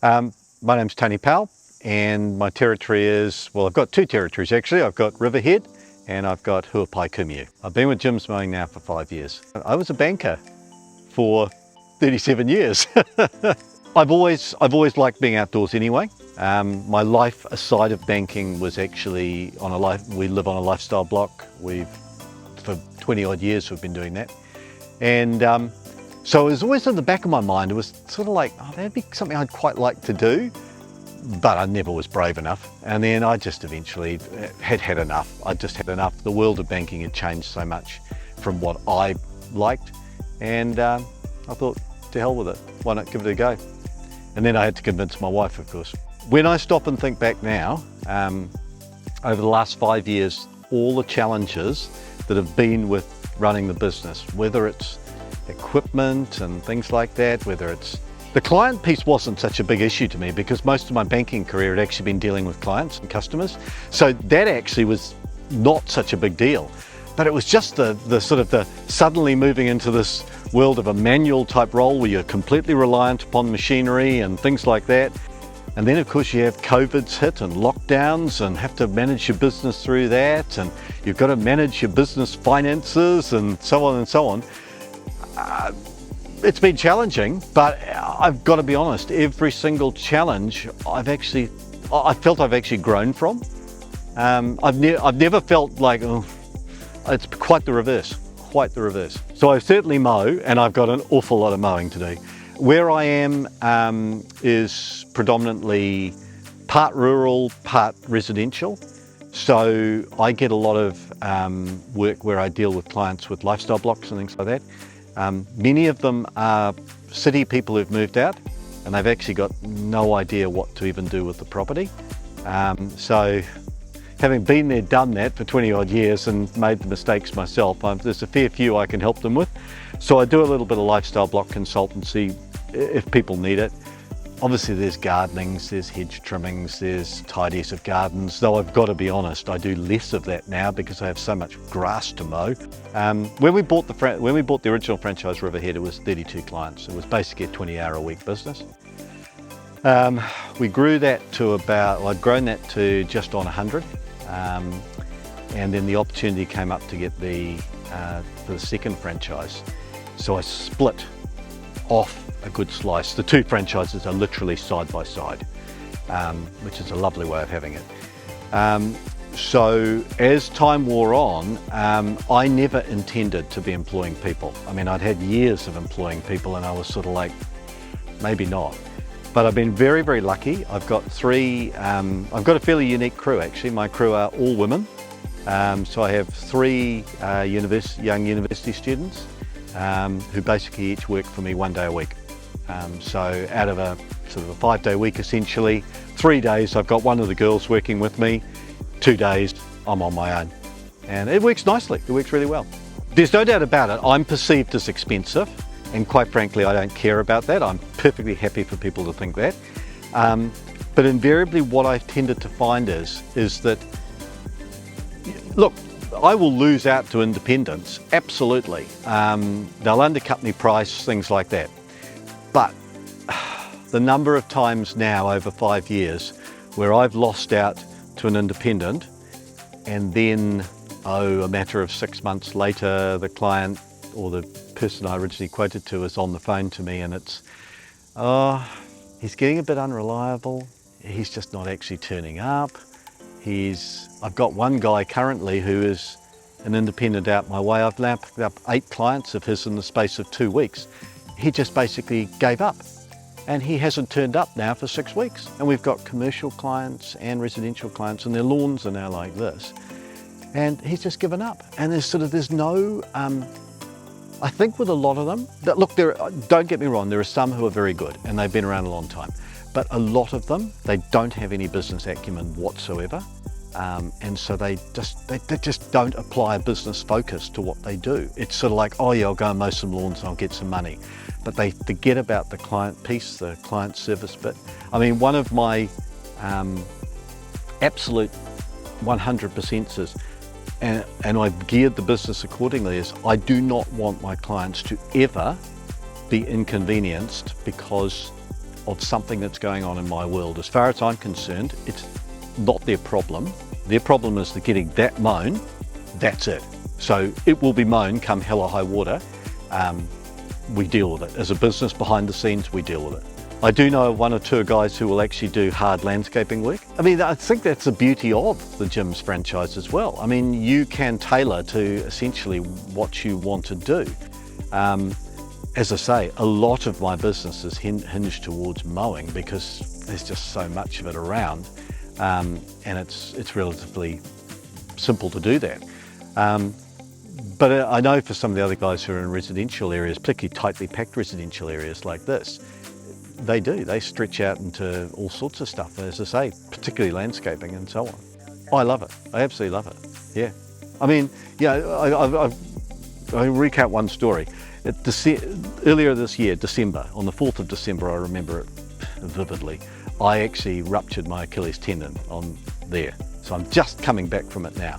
My name's Tony Powell, and my territory is, well, I've got two territories actually. I've got Riverhead and I've got Huapai. I've been with Jim's Mowing now for 5 years. I was a banker for 37 years. I've always liked being outdoors anyway. My life aside of banking was actually we live on a lifestyle block. For 20 odd years we've been doing that. And so it was always in the back of my mind. It was sort of like, oh, that'd be something I'd quite like to do, but I never was brave enough. And then I just eventually had enough. I just had enough. The world of banking had changed so much from what I liked. And I thought, to hell with it. Why not give it a go? And then I had to convince my wife, of course. When I stop and think back now, over the last 5 years, all the challenges that have been with running the business, whether it's equipment and things like that, whether it's the client piece wasn't such a big issue to me because most of my banking career had actually been dealing with clients and customers. So that actually was not such a big deal. But it was just the suddenly moving into this world of a manual type role where you're completely reliant upon machinery and things like that. And then of course you have COVID's hit and lockdowns and have to manage your business through that, and you've got to manage your business finances and so on and so on. It's been challenging, but I've got to be honest, every single challenge I felt I've actually grown from. I've never felt like, oh, it's quite the reverse. So I certainly mow, and I've got an awful lot of mowing to do. Where I am is predominantly part rural, part residential. So I get a lot of work where I deal with clients with lifestyle blocks and things like that. Many of them are city people who've moved out and they've actually got no idea what to even do with the property. So having been there, done that for 20 odd years and made the mistakes myself, there's a fair few I can help them with. So I do a little bit of lifestyle block consultancy if people need it. Obviously there's gardenings, there's hedge trimmings, there's tidies of gardens, though I've got to be honest, I do less of that now because I have so much grass to mow. When we bought the original franchise Riverhead, it was 32 clients. It was basically a 20-hour-a-week business. We grew that to I'd grown that to just on 100. And then the opportunity came up to get for the second franchise. So I split off a good slice. The two franchises are literally side by side, which is a lovely way of having it. So as time wore on, I never intended to be employing people. I mean, I'd had years of employing people and I was sort of like, maybe not. But I've been very, very lucky. I've got I've got a fairly unique crew actually. My crew are all women. So I have three young university students who basically each work for me 1 day a week. So out of a sort of a 5-day week essentially, 3 days I've got one of the girls working with me, 2 days I'm on my own. And it works nicely, it works really well. There's no doubt about it, I'm perceived as expensive, and quite frankly I don't care about that. I'm perfectly happy for people to think that. But invariably what I've tended to find is that, look, I will lose out to independents, absolutely. They'll undercut me price, things like that. But the number of times now over 5 years where I've lost out to an independent and then, a matter of 6 months later, the client or the person I originally quoted to is on the phone to me and it's, he's getting a bit unreliable. He's just not actually turning up. I've got one guy currently who is an independent out my way. I've now picked up 8 clients of his in the space of 2 weeks. He just basically gave up and he hasn't turned up now for 6 weeks. And we've got commercial clients and residential clients and their lawns are now like this. And he's just given up. And there's no, I think with a lot of them, look, don't get me wrong, there are some who are very good and they've been around a long time. But a lot of them, they don't have any business acumen whatsoever. And so they just don't apply a business focus to what they do. It's sort of like, oh yeah, I'll go and mow some lawns and I'll get some money. But they forget about the client piece, the client service bit. I mean, one of my absolute 100% is, and I've geared the business accordingly, is I do not want my clients to ever be inconvenienced because of something that's going on in my world. As far as I'm concerned, it's not their problem. Their problem is the getting that mown, that's it. So it will be mown come hell or high water. We deal with it. As a business behind the scenes, we deal with it. I do know one or two guys who will actually do hard landscaping work. I mean, I think that's the beauty of the gym's franchise as well. I mean, you can tailor to essentially what you want to do. As I say, a lot of my business is hinged towards mowing because there's just so much of it around, and it's relatively simple to do that. But I know for some of the other guys who are in residential areas, particularly tightly packed residential areas like this, they stretch out into all sorts of stuff, as I say, particularly landscaping and so on. I love it. I absolutely love it. Yeah. I mean, yeah, I recount one story. Earlier this year, December, on the 4th of December, I remember it vividly, I actually ruptured my Achilles tendon on there. So I'm just coming back from it now.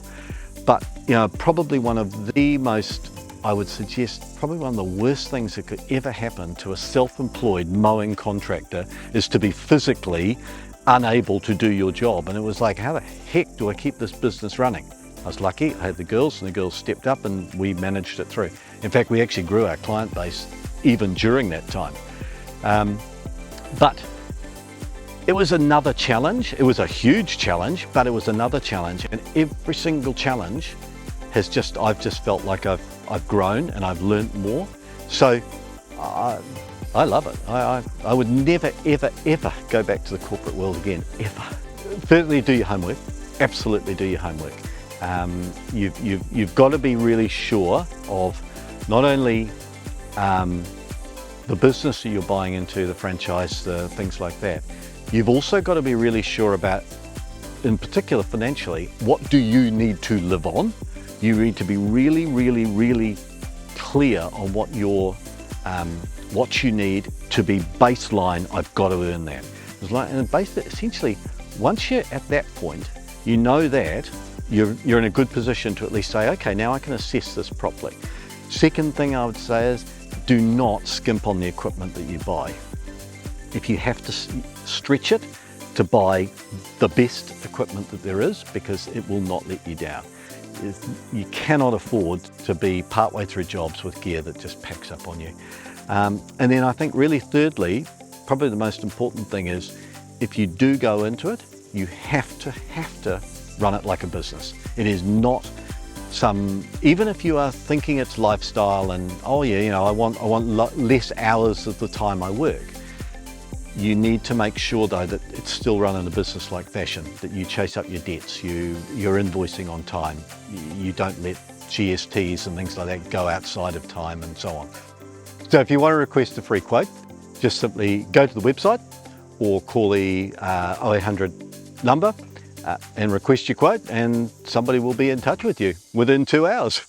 But, you know, probably one of the most, I would suggest, probably one of the worst things that could ever happen to a self-employed mowing contractor is to be physically unable to do your job. And it was like, how the heck do I keep this business running? I was lucky, I had the girls, and the girls stepped up and we managed it through. In fact, we actually grew our client base even during that time. But it was another challenge. It was a huge challenge, but it was another challenge. And every single challenge has I've just felt like I've grown and I've learned more. So I love it. I would never, ever, ever go back to the corporate world again, ever. Certainly do your homework. Absolutely do your homework. You've got to be really sure of not only the business that you're buying into, the franchise, things like that. You've also got to be really sure about, in particular financially, what do you need to live on? You need to be really, really, really clear on what you need to be baseline. I've got to earn that. It's like, and essentially, once you're at that point, you know that you're in a good position to at least say, okay, now I can assess this properly. Second thing I would say is, do not skimp on the equipment that you buy. If you have to stretch it, to buy the best equipment that there is, because it will not let you down. You cannot afford to be partway through jobs with gear that just packs up on you. And then I think really thirdly, probably the most important thing is, if you do go into it, you have to run it like a business. It is not even if you are thinking it's lifestyle and, oh yeah, you know, I want less hours of the time I work. You need to make sure though that it's still run in a business-like fashion, that you chase up your debts, you're invoicing on time, you don't let GSTs and things like that go outside of time and so on. So if you want to request a free quote, just simply go to the website or call the 0800 number and request your quote, and somebody will be in touch with you within 2 hours.